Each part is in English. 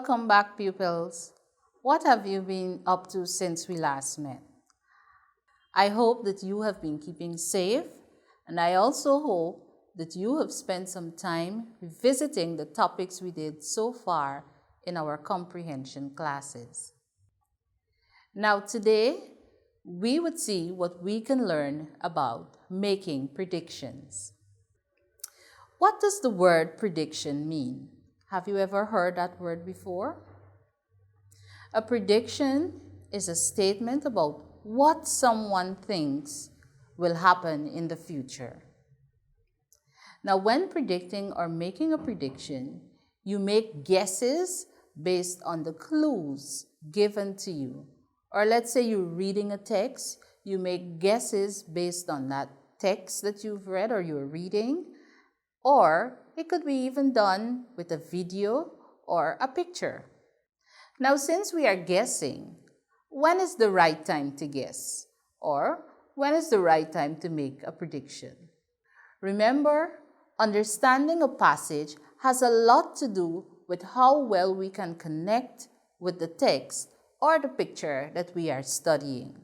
Welcome back, pupils. What have you been up to since we last met? I hope that you have been keeping safe, and I also hope that you have spent some time revisiting the topics we did so far in our comprehension classes. Now today, we would see what we can learn about making predictions. What does the word prediction mean? Have you ever heard that word before? A prediction is a statement about what someone thinks will happen in the future. Now, when predicting or making a prediction, you make guesses based on the clues given to you. Or let's say you're reading a text, you make guesses based on that text that you've read or you're reading. Or it could be even done with a video or a picture. Now, since we are guessing, when is the right time to guess? Or when is the right time to make a prediction? Remember, understanding a passage has a lot to do with how well we can connect with the text or the picture that we are studying.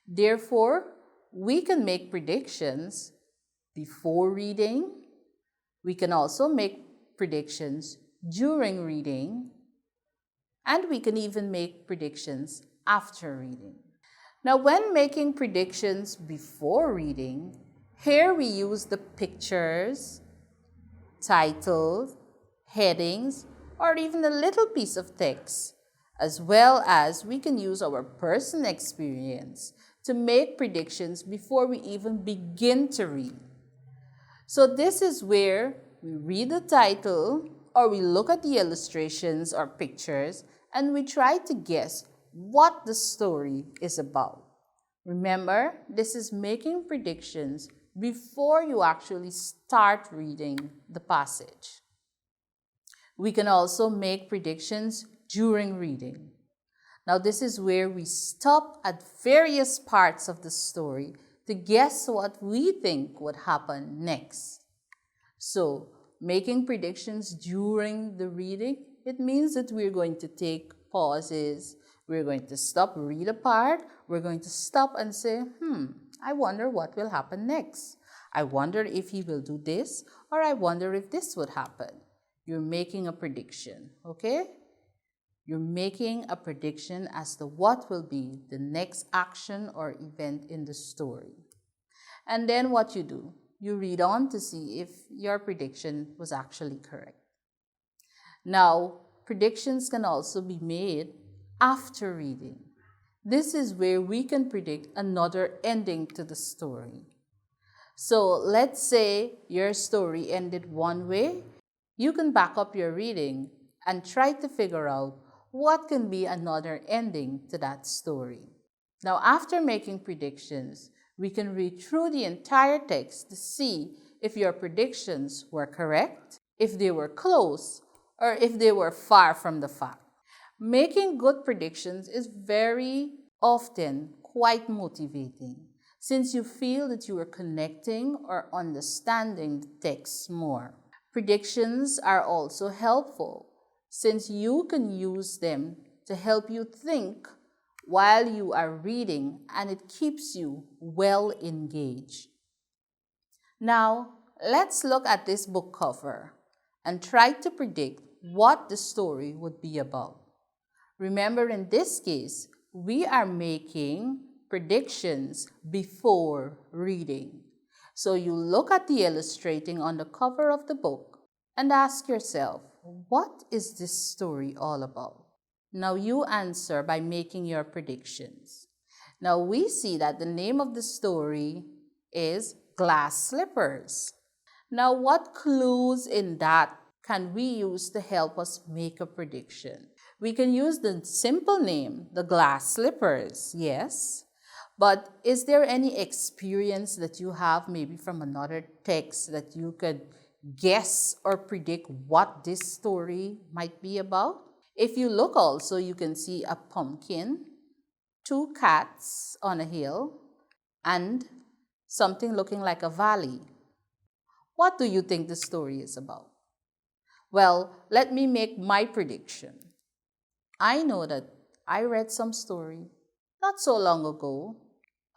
Therefore, we can make predictions before reading. We can also make predictions during reading, and we can even make predictions after reading. Now, when making predictions before reading, here we use the pictures, titles, headings, or even a little piece of text, as well as we can use our personal experience to make predictions before we even begin to read. So this is where we read the title or we look at the illustrations or pictures and we try to guess what the story is about. Remember, this is making predictions before you actually start reading the passage. We can also make predictions during reading. Now, this is where we stop at various parts of the story to guess what we think would happen next. So, making predictions during the reading, it means that we're going to take pauses, we're going to stop, read a part, we're going to stop and say, I wonder what will happen next. I wonder if he will do this, or I wonder if this would happen. You're making a prediction, okay? You're making a prediction as to what will be the next action or event in the story. And then what you do, you read on to see if your prediction was actually correct. Now, predictions can also be made after reading. This is where we can predict another ending to the story. So let's say your story ended one way. You can back up your reading and try to figure out what can be another ending to that story. Now, after making predictions, we can read through the entire text to see if your predictions were correct, if they were close, or if they were far from the fact. Making good predictions is very often quite motivating, since you feel that you are connecting or understanding the text more. Predictions are also helpful, since you can use them to help you think while you are reading, and it keeps you well engaged. Now, let's look at this book cover and try to predict what the story would be about. Remember, in this case, we are making predictions before reading. So you look at the illustrating on the cover of the book and ask yourself, what is this story all about? Now you answer by making your predictions. Now we see that the name of the story is Glass Slippers. Now what clues in that can we use to help us make a prediction? We can use the simple name, the glass slippers, yes. But is there any experience that you have maybe from another text that you could guess or predict what this story might be about? If you look also, you can see a pumpkin, two cats on a hill, and something looking like a valley. What do you think the story is about? Well, let me make my prediction. I know that I read some story not so long ago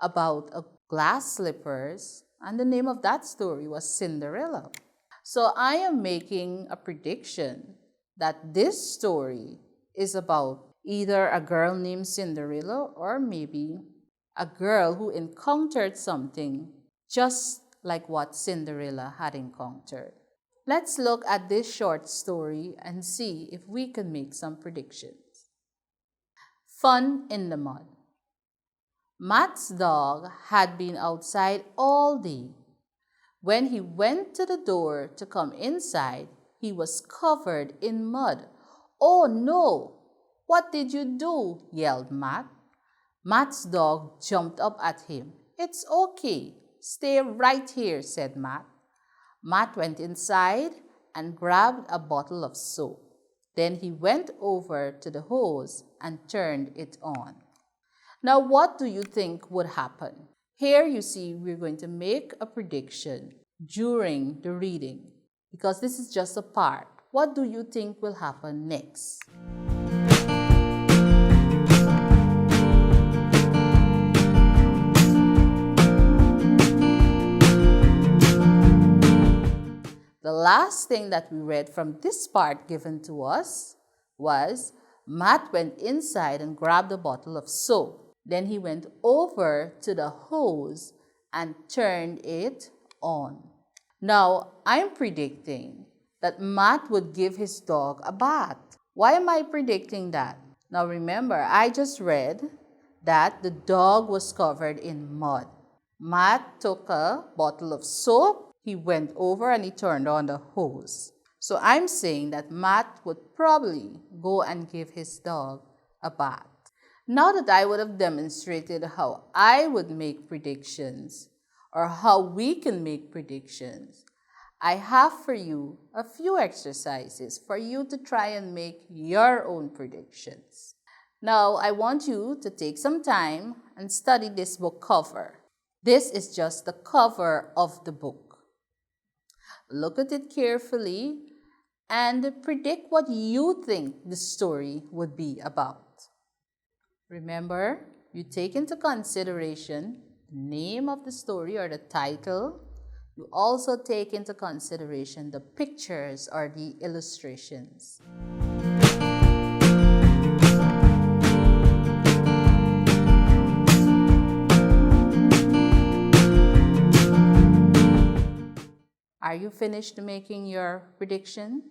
about a glass slippers, and the name of that story was Cinderella. So I am making a prediction that this story is about either a girl named Cinderella or maybe a girl who encountered something just like what Cinderella had encountered. Let's look at this short story and see if we can make some predictions. Fun in the mud. Matt's dog had been outside all day. When he went to the door to come inside, he was covered in mud. "Oh no! What did you do?" yelled Matt. Matt's dog jumped up at him. "It's okay. Stay right here," said Matt. Matt went inside and grabbed a bottle of soap. Then he went over to the hose and turned it on. Now, what do you think would happen? Here you see we're going to make a prediction during the reading because this is just a part. What do you think will happen next? The last thing that we read from this part given to us was Matt went inside and grabbed a bottle of soap. Then he went over to the hose and turned it on. Now, I'm predicting that Matt would give his dog a bath. Why am I predicting that? Now, remember, I just read that the dog was covered in mud. Matt took a bottle of soap, he went over and he turned on the hose. So I'm saying that Matt would probably go and give his dog a bath. Now that I would have demonstrated how I would make predictions or how we can make predictions, I have for you a few exercises for you to try and make your own predictions. Now, I want you to take some time and study this book cover. This is just the cover of the book. Look at it carefully and predict what you think the story would be about. Remember, you take into consideration the name of the story or the title. You also take into consideration the pictures or the illustrations. Are you finished making your prediction?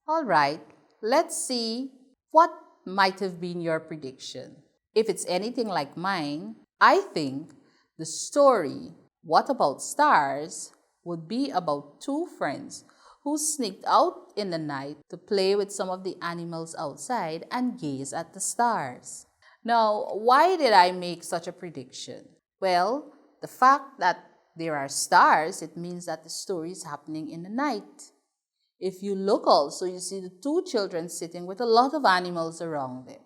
All right, let's see what might have been your prediction. If it's anything like mine, I think the story, What About Stars, would be about two friends who sneaked out in the night to play with some of the animals outside and gaze at the stars. Now, why did I make such a prediction? Well, the fact that there are stars, it means that the story is happening in the night. If you look also, you see the two children sitting with a lot of animals around them.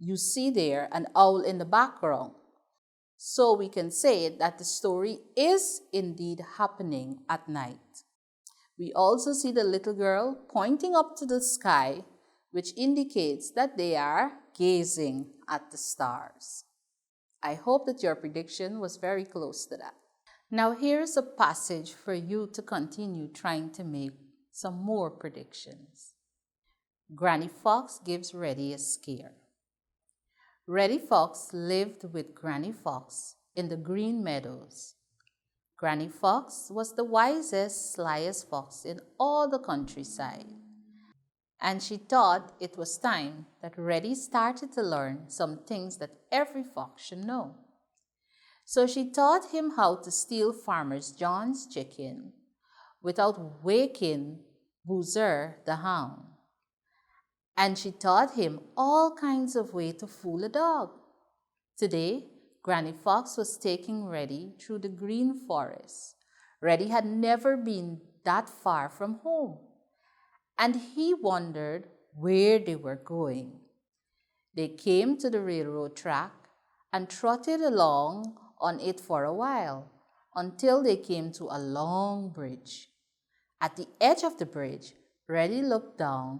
You see there an owl in the background. So we can say that the story is indeed happening at night. We also see the little girl pointing up to the sky, which indicates that they are gazing at the stars. I hope that your prediction was very close to that. Now here's a passage for you to continue trying to make some more predictions. Granny Fox gives Reddy a scare. Reddy Fox lived with Granny Fox in the Green Meadows. Granny Fox was the wisest, slyest fox in all the countryside, and she thought it was time that Reddy started to learn some things that every fox should know. So she taught him how to steal Farmer John's chicken without waking Boozer the hound. And she taught him all kinds of ways to fool a dog. Today, Granny Fox was taking Reddy through the green forest. Reddy had never been that far from home, and he wondered where they were going. They came to the railroad track and trotted along on it for a while until they came to a long bridge. At the edge of the bridge, Reddy looked down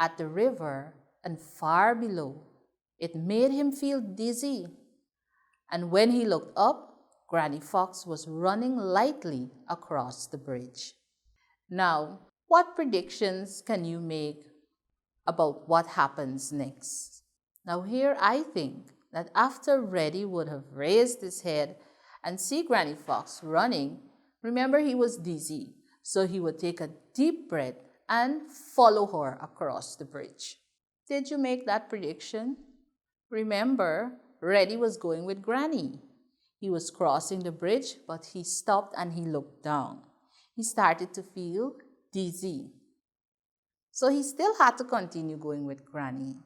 at the river and far below. It made him feel dizzy. And when he looked up, Granny Fox was running lightly across the bridge. Now, what predictions can you make about what happens next? Now, here I think that after Reddy would have raised his head and see Granny Fox running, remember he was dizzy, so he would take a deep breath and follow her across the bridge. Did you make that prediction? Remember, Reddy was going with Granny. He was crossing the bridge, but he stopped and he looked down. He started to feel dizzy. So he still had to continue going with Granny.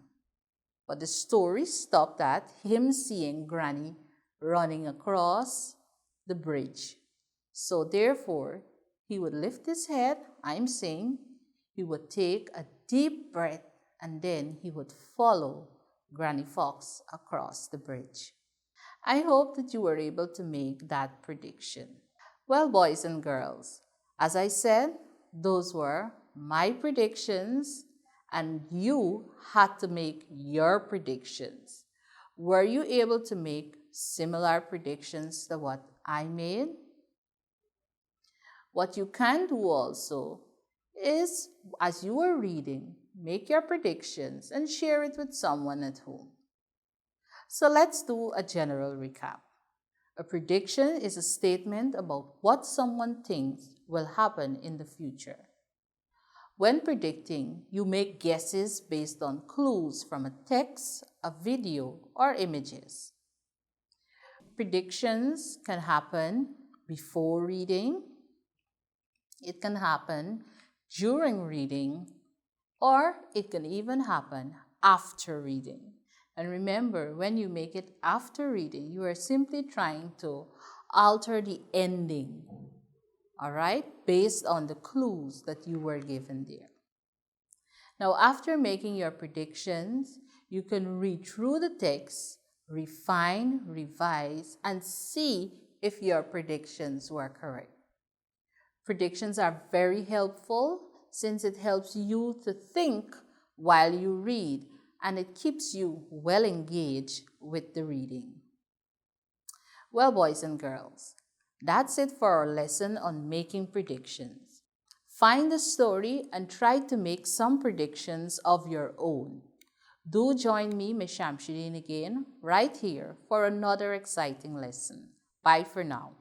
But the story stopped at him seeing Granny running across the bridge. So therefore, he would lift his head, I'm saying, he would take a deep breath, and then he would follow Granny Fox across the bridge. I hope that you were able to make that prediction. Well, boys and girls, as I said, those were my predictions, and you had to make your predictions. Were you able to make similar predictions to what I made? What you can do also is, as you are reading, make your predictions and share it with someone at home. So let's do a general recap. A prediction is a statement about what someone thinks will happen in the future. When predicting, you make guesses based on clues from a text, a video, or images. Predictions can happen before reading, it can happen during reading, or it can even happen after reading. And remember, when you make it after reading, you are simply trying to alter the ending, all right, based on the clues that you were given there. Now, after making your predictions, you can read through the text, refine, revise, and see if your predictions were correct. Predictions are very helpful since it helps you to think while you read, and it keeps you well engaged with the reading. Well, boys and girls, that's it for our lesson on making predictions. Find the story and try to make some predictions of your own. Do join me, Ms. Shamsuddin, again right here for another exciting lesson. Bye for now.